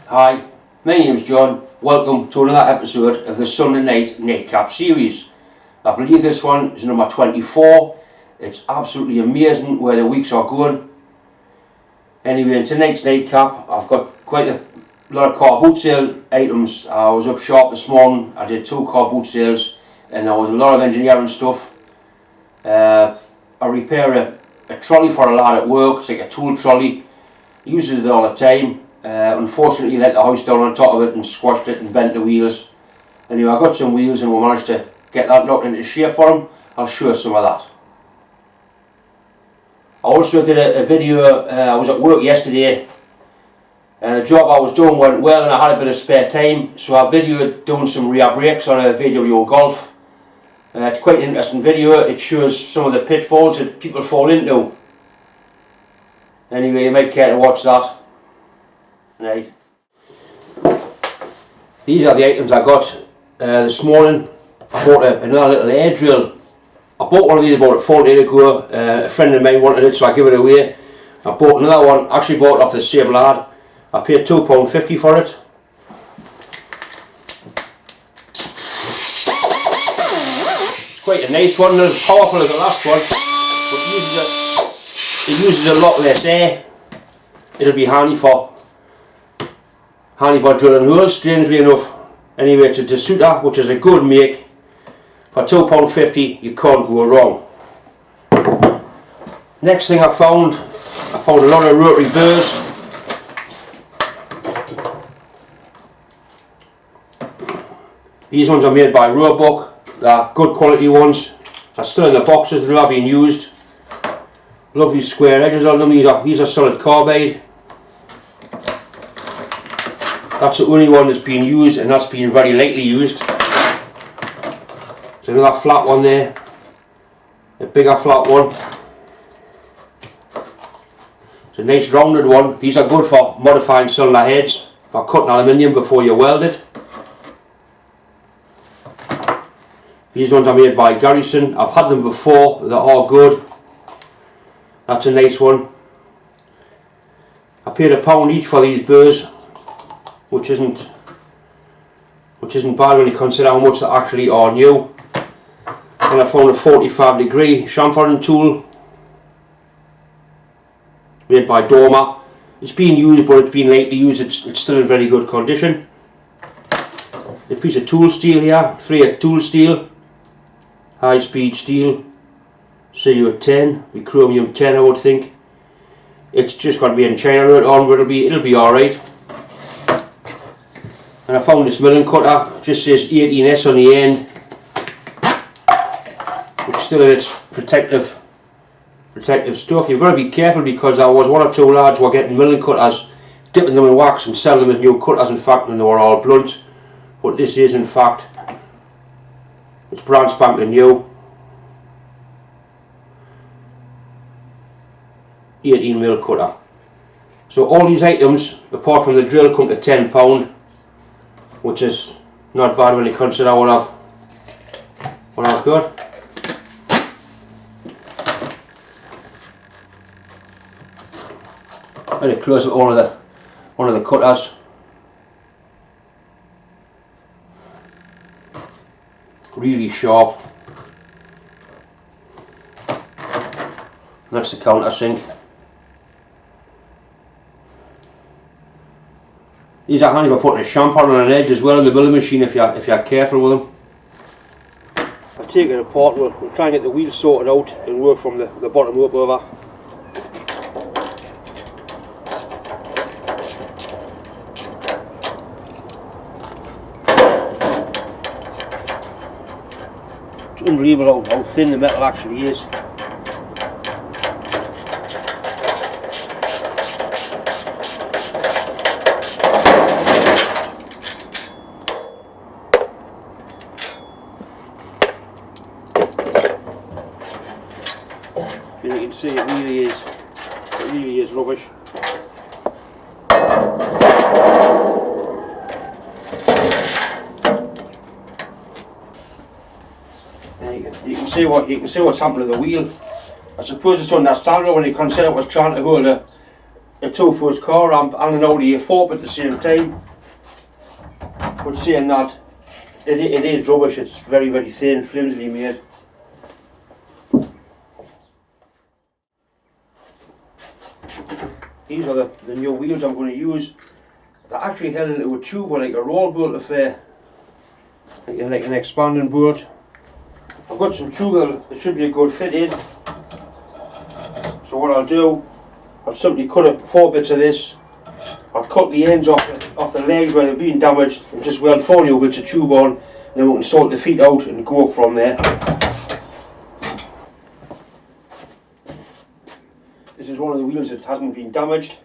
Hi, my name's John. Welcome to another episode of the Sunday Night Nightcap series. I believe this one is number 24. It's absolutely amazing where the weeks are going. Anyway, in tonight's nightcap, I've got quite a lot of car boot sale items. I was up shop this morning. I did 2 car boot sales and there was a lot of engineering stuff. I repair a trolley for a lad at work. It's like a tool trolley. He uses it all the time. Unfortunately, he let the house down on top of it and squashed it and bent the wheels. Anyway, I got some wheels and we managed to get that knocked into shape for him. I'll show you some of that. I also did a video. I was at work yesterday. The job I was doing went well and I had a bit of spare time, so I videoed doing some rear brakes on a VW Golf. It's quite an interesting video. It shows some of the pitfalls that people fall into. Anyway, you might care to watch that. Right. These are the items I got this morning. I bought another little air drill. I bought one of these about 4 days ago. A friend of mine wanted it, so I gave it away. I bought another one, actually bought it off the same lad. I paid £2.50 for it. It's quite a nice one, not as powerful as the last one, but it uses a lot less air. It'll be handy for drilling holes, strangely enough. Anyway, it's a DeSutter, which is a good make. For £2.50 you can't go wrong. Next thing I found a lot of rotary burrs. These ones are made by Roebuck. They're good quality ones. They're still in the boxes, they're not being used. Lovely square edges on them. These are solid carbide. That's the only one that's been used, and that's been very lightly used. There's another flat one there, a bigger flat one. It's a nice rounded one. These are good for modifying cylinder heads, for cutting aluminium before you weld it. These ones are made by Garrison. I've had them before, they're all good. That's a nice one. I paid £1 each for these burrs, which isn't bad when you consider how much they actually are new. And I found a 45-degree chamfering tool made by Dormer. It's been used, but it's been lightly used. It's still in very good condition. A piece of tool steel here, 3/8 tool steel, high speed steel, CU10, with chromium 10 I would think. It's just got to be in China right on, but it'll be alright. And I found this milling cutter, just says 18S on the end. It's still in its protective stuff. You've got to be careful because there was 1 or 2 lads who were getting milling cutters, dipping them in wax and selling them as new cutters in fact, and they were all blunt. But this is in fact, it's brand spanking new. 18mm cutter. So all these items, apart from the drill, come to £10, which is not bad when you consider what I've got. And a close up one of the cutters. Really sharp. That's the countersink. These are handy for putting a chamfer on an edge as well in the milling machine if you're careful with them. I'll take it apart. We'll try and get the wheels sorted out and work from the bottom up over. It's unbelievable how thin the metal actually is. And you can see it really is rubbish. You can see what's happened to the wheel. I suppose it's understandable when you consider it was trying to hold a a two-post car ramp and an Audi A4 at the same time. But saying that, it is rubbish. It's very, very thin, flimsily made. These are the new wheels I'm going to use. They're actually held into a tube or like a roll bolt affair, like an expanding bolt. I've got some tube that should be a good fit in. So what I'll do, I'll simply cut 4 bits of this. I'll cut the ends off the legs where they've been damaged and just weld 4 new bits of tube on, and then we can sort the feet out and go up from there. This is one of the wheels that hasn't been damaged.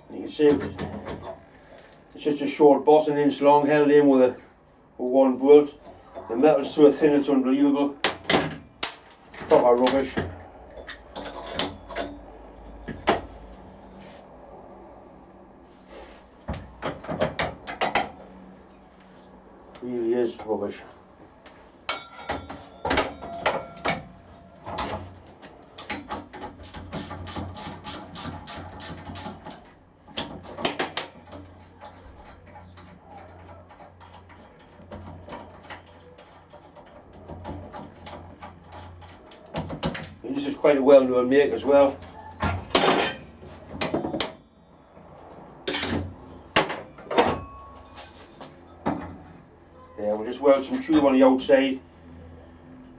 And you can see it's just a short boss, an inch long, held in with one bolt. The metal's so thin it's unbelievable. Proper rubbish. Really is rubbish. And this is quite a well-known make as well. Yeah, we'll just weld some tube on the outside,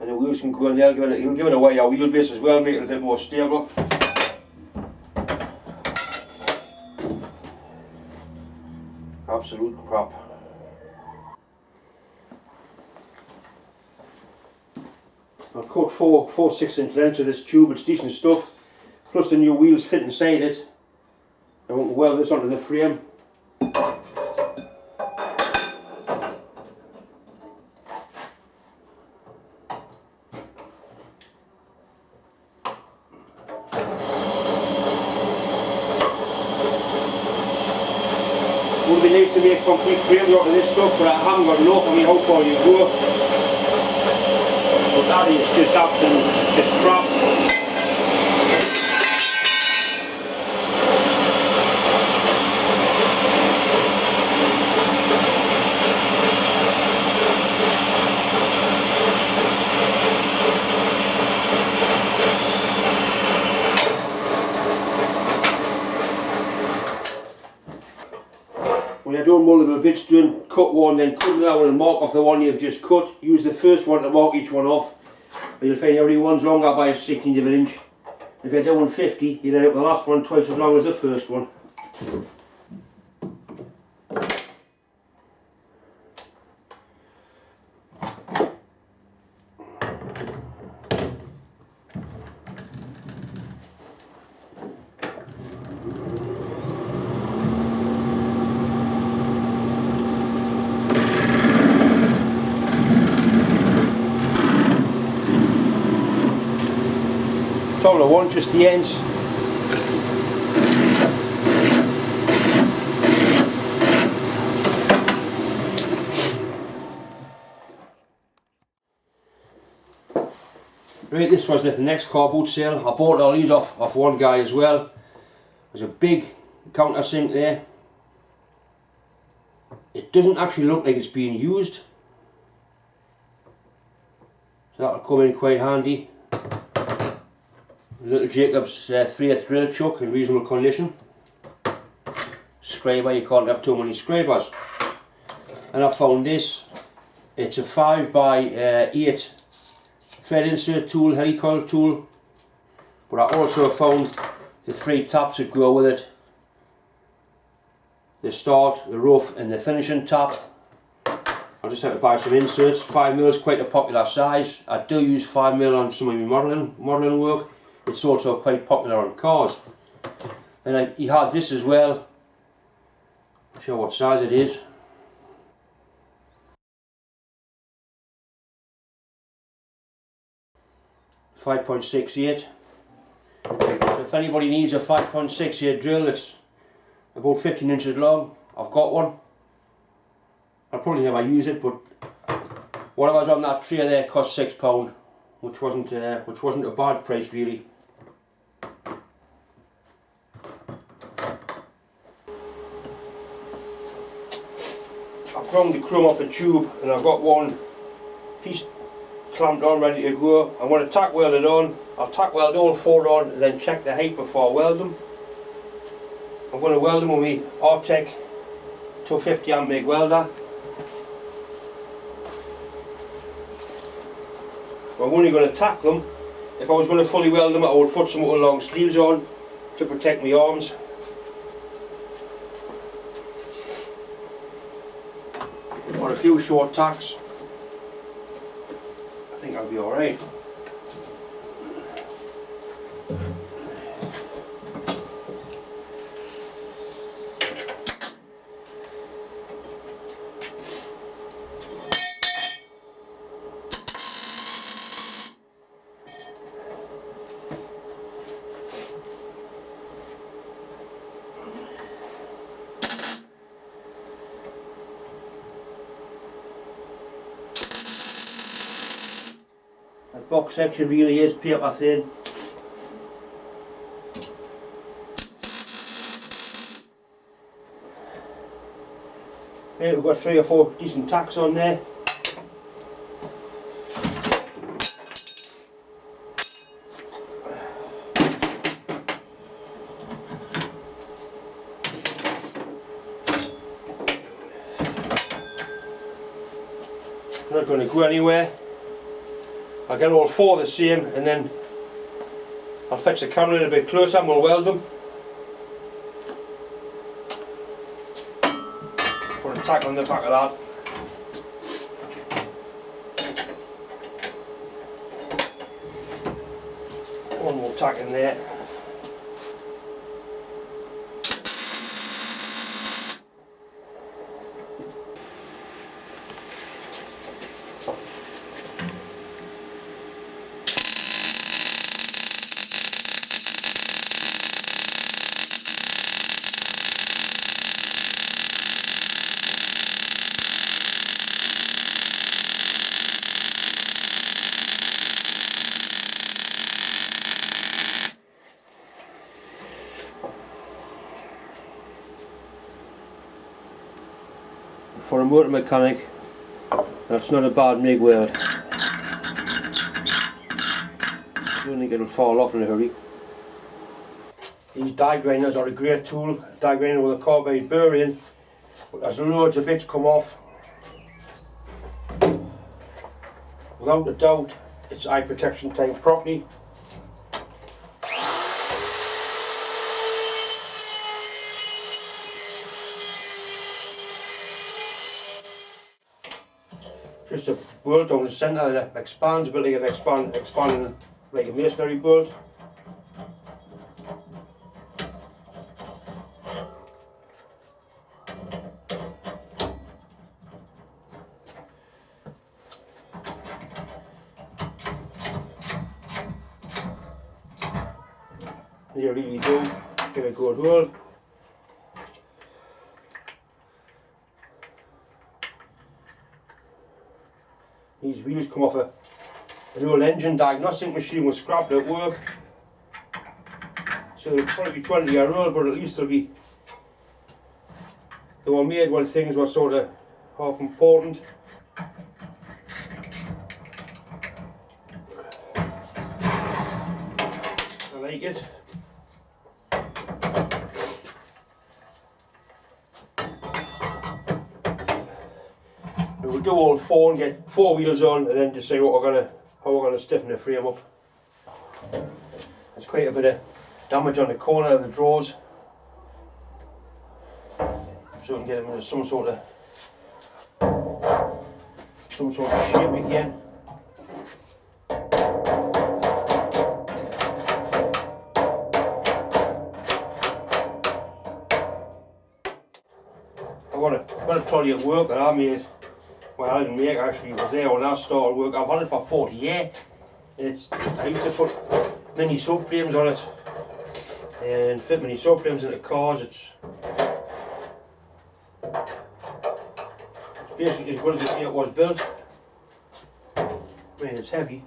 and the wheels can go in there. It'll give it a wider wheelbase as well, make it a bit more stable. Absolute crap. I've cut four 6-inch lengths of this tube. It's decent stuff. Plus the new wheels fit inside it. I want to weld this onto the frame. Would be nice to make complete frames out of this stuff, but I haven't got enough. I mean, how far you go? But that is just absolute, just crap. When you're doing multiple bits, cut one, then cut another and mark off the one you've just cut. Use the first one to mark each one off. But you'll find every one's longer by a 16th of an inch. If you're doing 50, you'll end up with the last one twice as long as the first one. All I want, just the ends. Right, this was the next car boot sale. I bought all these off one guy as well. There's a big countersink there. It doesn't actually look like it's being used, so that'll come in quite handy. Little Jacob's 3/8 drill chuck in reasonable condition. Scraper, you can't have too many scrapers. And I found this. It's a 5x8 thread insert tool, helicoil tool. But I also found the 3 taps that go with it. The start, the rough and the finishing tap. I just had to buy some inserts. 5mm is quite a popular size. I do use 5mm on some of my modelling work. It's also quite popular on cars. And he had this as well. I'll show what size it is. .68. If anybody needs a 5.68 drill, it's about 15 inches long. I've got one. I'll probably never use it, but whatever's on that tray there cost £6, which wasn't a bad price really. I've ground the chrome off the tube and I've got one piece clamped on ready to go. I'm going to tack weld it on. I'll tack weld all 4 on and then check the height before I weld them. I'm going to weld them with my Artec 250 amp MIG welder. I'm only going to tack them. If I was going to fully weld them, I would put some long sleeves on to protect my arms. For a few short tacks, I think I'll be alright. That box section really is paper thin. Yeah, we've got 3 or 4 decent tacks on there. Not going to go anywhere. I'll get all 4 the same and then I'll fetch the camera a little bit closer and we'll weld them. Put a tack on the back of that. One more tack in there. For a motor mechanic, that's not a bad MIG weld. I don't think it'll fall off in a hurry. These die grinders are a great tool, die grinder with a carbide burr in, but as loads of bits come off, without a doubt it's eye protection timed properly. Just a bolt down the centre that expands a bit like an expanding like a masonry bolt. You really do get a good hole. These wheels come off an old engine diagnostic machine was scrapped at work. So they'll probably be 20-year old, but at least they were made when things were sort of half important. I like it. We'll do all 4 and get 4 wheels on, and then decide how we're gonna stiffen the frame up. There's quite a bit of damage on the corner of the drawers, so we can get them into some sort of shape again. I've got a trolley at work that I made. Well, I didn't make, actually, it was there when I started work. I've had it for 40 years. I used to put mini subframes on it and fit mini subframes into cars. It's basically as good as it was built. I mean, it's heavy.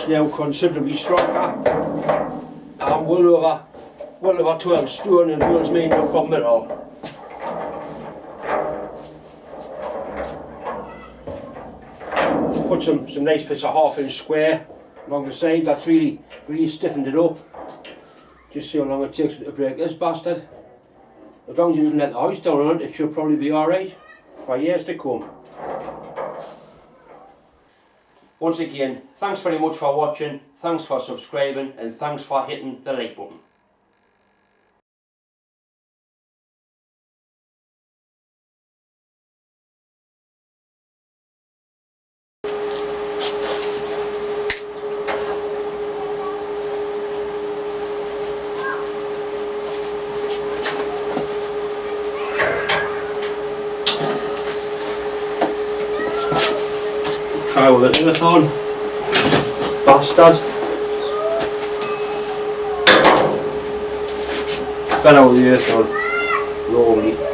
It's now considerably stronger. I'm well over 12 stone and holds me no problem at all. Put some nice bits of 1/2 inch square along the side. That's really stiffened it up. Just see how long it takes to break this bastard. As long as you doesn't let the house down on it, it should probably be alright for years to come. Once again, thanks very much for watching, thanks for subscribing, and thanks for hitting the like button. Try with it in the thorn. Bastard. Better with the earth on. Normally.